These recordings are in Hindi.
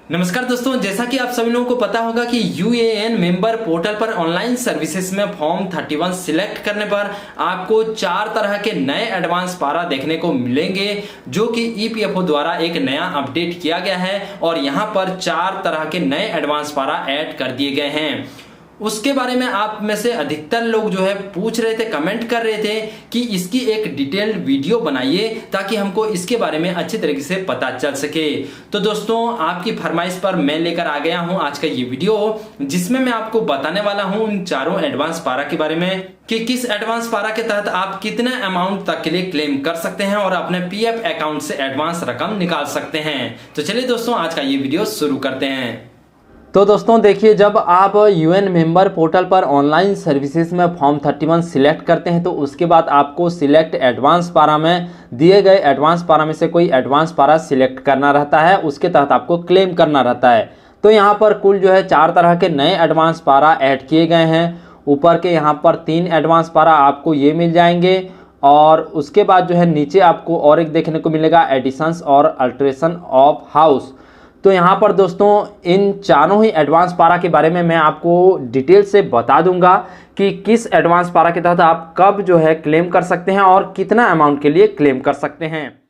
नमस्कार दोस्तों, जैसा कि आप सभी लोगों को पता होगा कि यूएएन मेंबर पोर्टल पर ऑनलाइन सर्विसेज में फॉर्म 31 सिलेक्ट करने पर आपको 4 तरह के नए एडवांस पारा देखने को मिलेंगे, जो कि ईपीएफओ द्वारा एक नया अपडेट किया गया है और यहां पर 4 तरह के नए एडवांस पारा ऐड कर दिए गए हैं। उसके बारे में आप में से अधिकतर लोग जो है पूछ रहे थे, कमेंट कर रहे थे कि इसकी एक डिटेल्ड वीडियो बनाइए ताकि हमको इसके बारे में अच्छी तरीके से पता चल सके। तो दोस्तों, आपकी फरमाइश पर मैं लेकर आ गया हूं आज का ये वीडियो, जिसमें मैं आपको बताने वाला हूं उन चारों एडवांस पारा के बारे में कि किस एडवांस पारा के तहत आप कितने अमाउंट तक के लिए क्लेम कर सकते हैं और अपने पीएफ अकाउंट से एडवांस रकम निकाल सकते हैं। तो चलिए दोस्तों, आज का ये वीडियो शुरू करते हैं। तो दोस्तों देखिए, जब आप यूएन मेंबर पोर्टल पर ऑनलाइन सर्विसेज में फॉर्म 31 सिलेक्ट करते हैं तो उसके बाद आपको सिलेक्ट एडवांस पारा में दिए गए एडवांस पारा में से कोई एडवांस पारा सिलेक्ट करना रहता है, उसके तहत आपको क्लेम करना रहता है। तो यहाँ पर कुल जो है 4 तरह के नए एडवांस पारा ऐड किए गए हैं। ऊपर के यहाँ पर 3 एडवांस पारा आपको ये मिल जाएंगे और उसके बाद जो है नीचे आपको और एक देखने को मिलेगा, एडिशंस और अल्ट्रेशन ऑफ हाउस। तो यहाँ पर दोस्तों इन चारों ही एडवांस पारा के बारे में मैं आपको डिटेल से बता दूंगा कि किस एडवांस पारा के तहत आप कब जो है क्लेम कर सकते हैं और कितना अमाउंट के लिए क्लेम कर सकते हैं।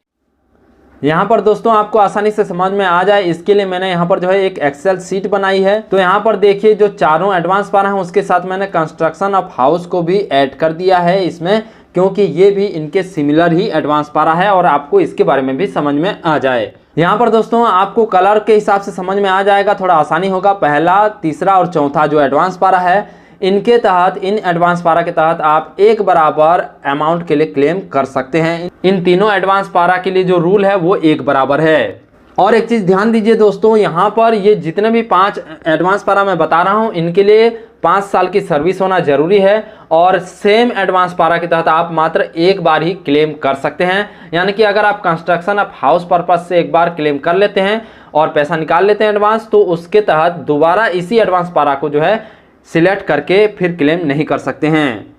यहाँ पर दोस्तों आपको आसानी से समझ में आ जाए, इसके लिए मैंने यहाँ पर जो है एक एक्सेल शीट बनाई है। तो यहाँ पर देखिए, जो चारों एडवांस पारा हैं उसके साथ मैंने कंस्ट्रक्शन ऑफ हाउस को भी ऐड कर दिया है इसमें, क्योंकि ये भी इनके सिमिलर ही एडवांस पारा है और आपको इसके बारे में भी समझ में आ जाए। यहाँ पर दोस्तों आपको कलर के हिसाब से समझ में आ जाएगा, थोड़ा आसानी होगा। पहला, तीसरा और चौथा जो एडवांस पारा है, इनके तहत, इन एडवांस पारा के तहत आप एक बराबर अमाउंट के लिए क्लेम कर सकते हैं। इन तीनों एडवांस पारा के लिए जो रूल है वो एक बराबर है। और एक चीज़ ध्यान दीजिए दोस्तों, यहाँ पर ये जितने भी 5 एडवांस पारा मैं बता रहा हूँ, इनके लिए 5 साल की सर्विस होना जरूरी है और सेम एडवांस पारा के तहत आप मात्र एक बार ही क्लेम कर सकते हैं। यानी कि अगर आप कंस्ट्रक्शन ऑफ हाउस पर्पज से एक बार क्लेम कर लेते हैं और पैसा निकाल लेते हैं एडवांस, तो उसके तहत दोबारा इसी एडवांस पारा को जो है सिलेक्ट करके फिर क्लेम नहीं कर सकते हैं।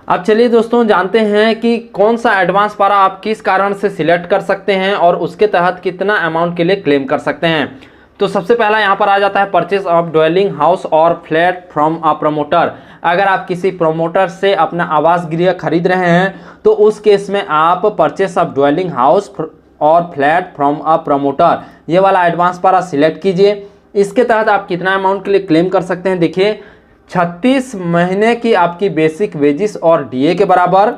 अब चलिए दोस्तों जानते हैं कि कौन सा एडवांस पारा आप किस कारण से सिलेक्ट कर सकते हैं और उसके तहत कितना अमाउंट के लिए क्लेम कर सकते हैं। तो सबसे पहला यहाँ पर आ जाता है परचेज ऑफ ड्वेलिंग हाउस और फ्लैट फ्रॉम अ प्रमोटर। अगर आप किसी प्रमोटर से अपना आवास गृह खरीद रहे हैं तो उस केस में आप परचेज ऑफ ड्वेलिंग हाउस और फ्लैट फ्रॉम अ प्रमोटर, ये वाला एडवांस पारा सिलेक्ट कीजिए। इसके तहत आप कितना अमाउंट के लिए क्लेम कर सकते हैं, देखिए 36 महीने की आपकी बेसिक वेजिस और डीए के बराबर।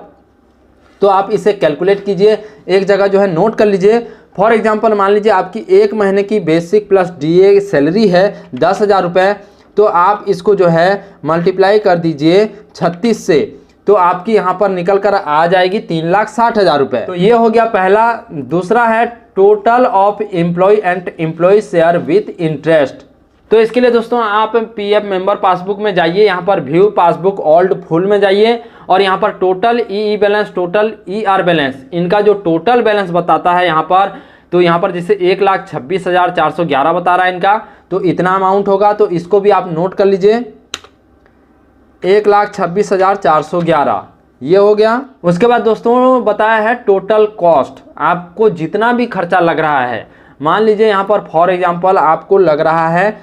तो आप इसे कैलकुलेट कीजिए, एक जगह जो है नोट कर लीजिए। फॉर एग्जांपल मान लीजिए आपकी 1 महीने की बेसिक प्लस डीए सैलरी है 10,000 रुपये, तो आप इसको जो है मल्टीप्लाई कर दीजिए 36 से, तो आपकी यहाँ पर निकल कर आ जाएगी 3,60,000 रुपये। तो ये हो गया पहला। दूसरा है total of employee and employee share with interest. तो इसके लिए दोस्तों आप पीएफ मेंबर पासबुक में जाइए, यहाँ पर व्यू पासबुक ओल्ड फुल में जाइए और यहाँ पर टोटल ई बैलेंस, टोटल ईआर बैलेंस, इनका जो टोटल बैलेंस बताता है यहाँ पर, तो यहाँ पर जैसे 1,26,411 बता रहा है इनका, तो इतना अमाउंट होगा। तो इसको भी आप नोट कर लीजिए, 1,26,411 ये हो गया। उसके बाद दोस्तों बताया है टोटल कॉस्ट, आपको जितना भी खर्चा लग रहा है, मान लीजिए यहाँ पर फॉर एग्जांपल आपको लग रहा है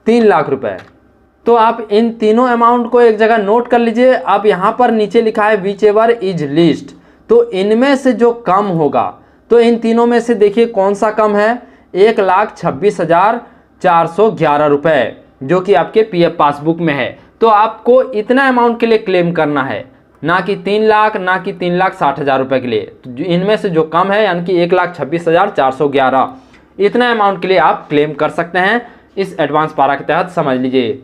3 लाख रुपए, तो आप इन तीनों अमाउंट को एक जगह नोट कर लीजिए। अब यहाँ पर नीचे लिखा है विच एवर इज लिस्ट, तो इनमें से जो कम होगा, तो इन तीनों में से देखिए कौन सा कम है, 1,26,411 रुपये, जो कि आपके पीएफ पासबुक में है। तो आपको इतना अमाउंट के लिए क्लेम करना है, ना कि 3 लाख, ना कि 3,60,000 रुपये के लिए। तो इनमें से जो कम है यानी कि 1,26,411, इतना अमाउंट के लिए आप क्लेम कर सकते हैं इस एडवांस पारा के तहत, समझ लीजिए।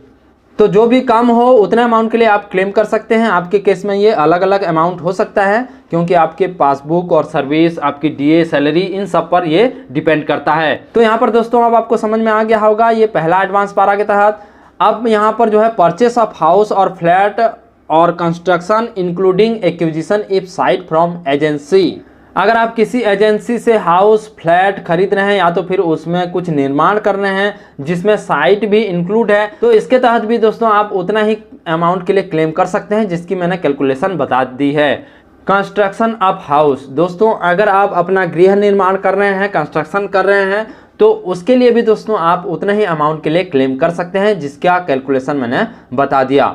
तो जो भी कम हो उतने अमाउंट के लिए आप क्लेम कर सकते हैं। आपके केस में ये अलग अलग अमाउंट हो सकता है, क्योंकि आपके पासबुक और सर्विस, आपकी डीए, सैलरी, इन सब पर ये डिपेंड करता है। तो यहाँ पर दोस्तों अब आपको समझ में आ गया होगा, ये पहला एडवांस पारा के तहत। अब यहाँ पर जो है परचेस ऑफ हाउस और फ्लैट और construction including acquisition if site from agency. अगर आप किसी एजेंसी से हाउस फ्लैट खरीद रहे हैं या तो फिर उसमें कुछ निर्माण कर रहे हैं जिसमें साइट भी इंक्लूड है, तो इसके तहत भी दोस्तों आप उतना ही अमाउंट के लिए क्लेम कर सकते हैं, जिसकी मैंने कैलकुलेशन बता दी है। कंस्ट्रक्शन ऑफ हाउस, दोस्तों अगर आप अपना गृह निर्माण कर रहे हैं, कंस्ट्रक्शन कर रहे हैं, तो उसके लिए भी दोस्तों आप उतना ही अमाउंट के लिए क्लेम कर सकते हैं, जिसका कैलकुलेशन मैंने बता दिया।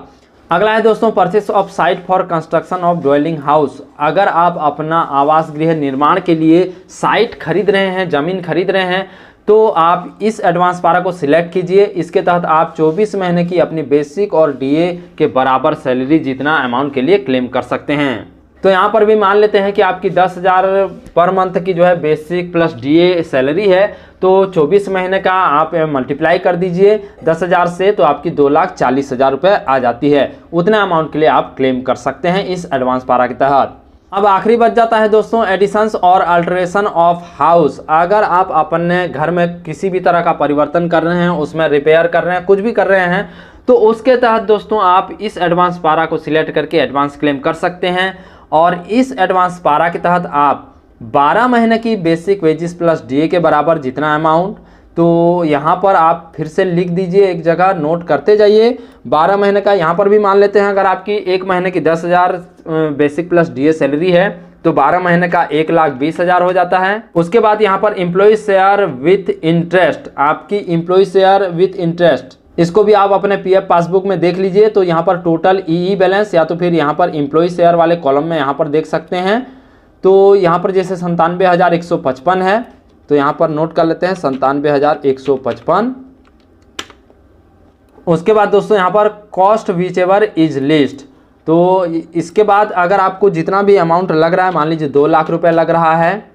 अगला है दोस्तों purchase of site for construction of dwelling house. अगर आप अपना आवास गृह निर्माण के लिए साइट खरीद रहे हैं, ज़मीन खरीद रहे हैं, तो आप इस एडवांस पारा को सिलेक्ट कीजिए। इसके तहत आप 24 महीने की अपनी बेसिक और डीए के बराबर सैलरी जितना अमाउंट के लिए क्लेम कर सकते हैं। तो यहाँ पर भी मान लेते हैं कि आपकी 10,000 पर मंथ की जो है बेसिक प्लस डीए सैलरी है, तो 24 महीने का आप मल्टीप्लाई कर दीजिए 10,000 से, तो आपकी 2,40,000 रुपये आ जाती है। उतना अमाउंट के लिए आप क्लेम कर सकते हैं इस एडवांस पारा के तहत। अब आखिरी बच जाता है दोस्तों एडिशंस और अल्टरेशन ऑफ हाउस। अगर आप अपने घर में किसी भी तरह का परिवर्तन कर रहे हैं, उसमें रिपेयर कर रहे हैं, कुछ भी कर रहे हैं, तो उसके तहत दोस्तों आप इस एडवांस पारा को सिलेक्ट करके एडवांस क्लेम कर सकते हैं। और इस एडवांस पारा के तहत आप 12 महीने की बेसिक वेजेस प्लस डीए के बराबर जितना अमाउंट, तो यहाँ पर आप फिर से लिख दीजिए, एक जगह नोट करते जाइए। 12 महीने का यहाँ पर भी मान लेते हैं, अगर आपकी एक महीने की 10,000 बेसिक प्लस डीए सैलरी है, तो 12 महीने का 1,20,000 हो जाता है। उसके बाद यहाँ पर एम्प्लॉय शेयर विथ इंटरेस्ट, आपकी एम्प्लॉय शेयर विथ इंटरेस्ट, इसको भी आप अपने पीएफ पासबुक में देख लीजिए। तो यहाँ पर टोटल ईई बैलेंस या तो फिर यहाँ पर एम्प्लॉय शेयर वाले कॉलम में यहाँ पर देख सकते हैं। तो यहाँ पर जैसे 97,155 है, तो यहाँ पर नोट कर लेते हैं 97,155। उसके बाद दोस्तों यहाँ पर cost which ever is list, तो इसके बाद अगर आपको जितना भी अमाउंट लग रहा है, मान लीजिए 2 लाख रुपए लग रहा है,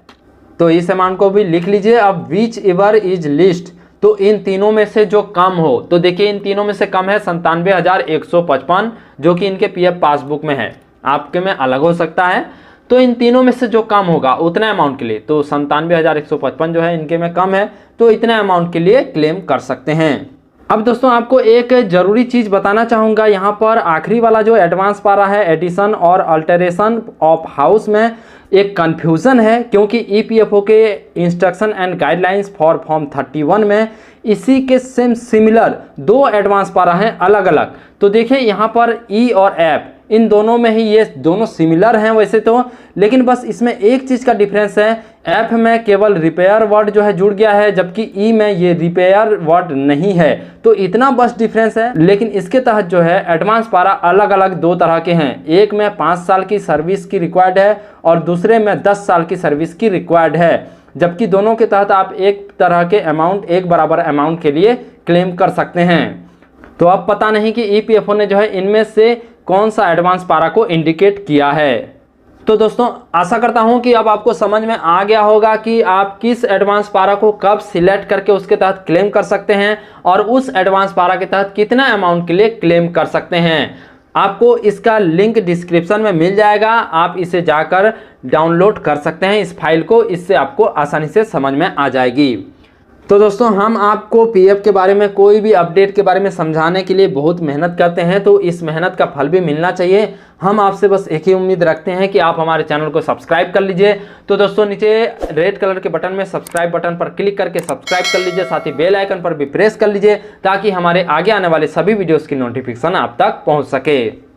तो इस अमाउंट को भी लिख लीजिए। अब विच एवर इज लिस्ट, तो इन तीनों में से जो कम हो, तो देखिए इन तीनों में से कम है 97,155, जो कि इनके पीएफ पासबुक में है, आपके में अलग हो सकता है। तो इन तीनों में से जो कम होगा उतने अमाउंट के लिए, तो 97,155 जो है इनके में कम है, तो इतने अमाउंट के लिए क्लेम कर सकते हैं। अब दोस्तों आपको एक जरूरी चीज बताना चाहूंगा, यहाँ पर आखिरी वाला जो एडवांस पारा है एडिशन और अल्टरेशन ऑफ हाउस में एक कंफ्यूजन है, क्योंकि ईपीएफओ के instruction and guidelines for form 31 में इसी के सेम सिमिलर 2 एडवांस पारा हैं अलग अलग। तो देखिए यहाँ पर ई और एफ, इन दोनों में ही ये दोनों सिमिलर हैं वैसे तो, लेकिन बस इसमें एक चीज़ का डिफरेंस है, एफ में केवल रिपेयर वर्ड जो है जुड़ गया है, जबकि ई में ये रिपेयर वर्ड नहीं है। तो इतना बस डिफरेंस है। लेकिन इसके तहत जो है एडवांस पारा अलग अलग 2 तरह के हैं, एक में 5 साल की सर्विस की रिक्वायर्ड है और दूसरे में 10 साल की सर्विस की रिक्वायर्ड है, जबकि दोनों के तहत आप एक तरह के अमाउंट, एक बराबर अमाउंट के लिए क्लेम कर सकते हैं। तो अब पता नहीं कि ईपीएफओ ने जो है इनमें से कौन सा एडवांस पारा को इंडिकेट किया है। तो दोस्तों आशा करता हूं कि अब आपको समझ में आ गया होगा कि आप किस एडवांस पारा को कब सिलेक्ट करके उसके तहत क्लेम कर सकते हैं और उस एडवांस पारा के तहत कितना अमाउंट के लिए क्लेम कर सकते हैं। आपको इसका लिंक डिस्क्रिप्शन में मिल जाएगा, आप इसे जाकर डाउनलोड कर सकते हैं इस फाइल को, इससे आपको आसानी से समझ में आ जाएगी। तो दोस्तों हम आपको पीएफ के बारे में, कोई भी अपडेट के बारे में समझाने के लिए बहुत मेहनत करते हैं, तो इस मेहनत का फल भी मिलना चाहिए। हम आपसे बस एक ही उम्मीद रखते हैं कि आप हमारे चैनल को सब्सक्राइब कर लीजिए। तो दोस्तों नीचे रेड कलर के बटन में सब्सक्राइब बटन पर क्लिक करके सब्सक्राइब कर लीजिए, साथ ही बेल आइकन पर भी प्रेस कर लीजिए, ताकि हमारे आगे आने वाले सभी वीडियोस की नोटिफिकेशन आप तक पहुँच सके।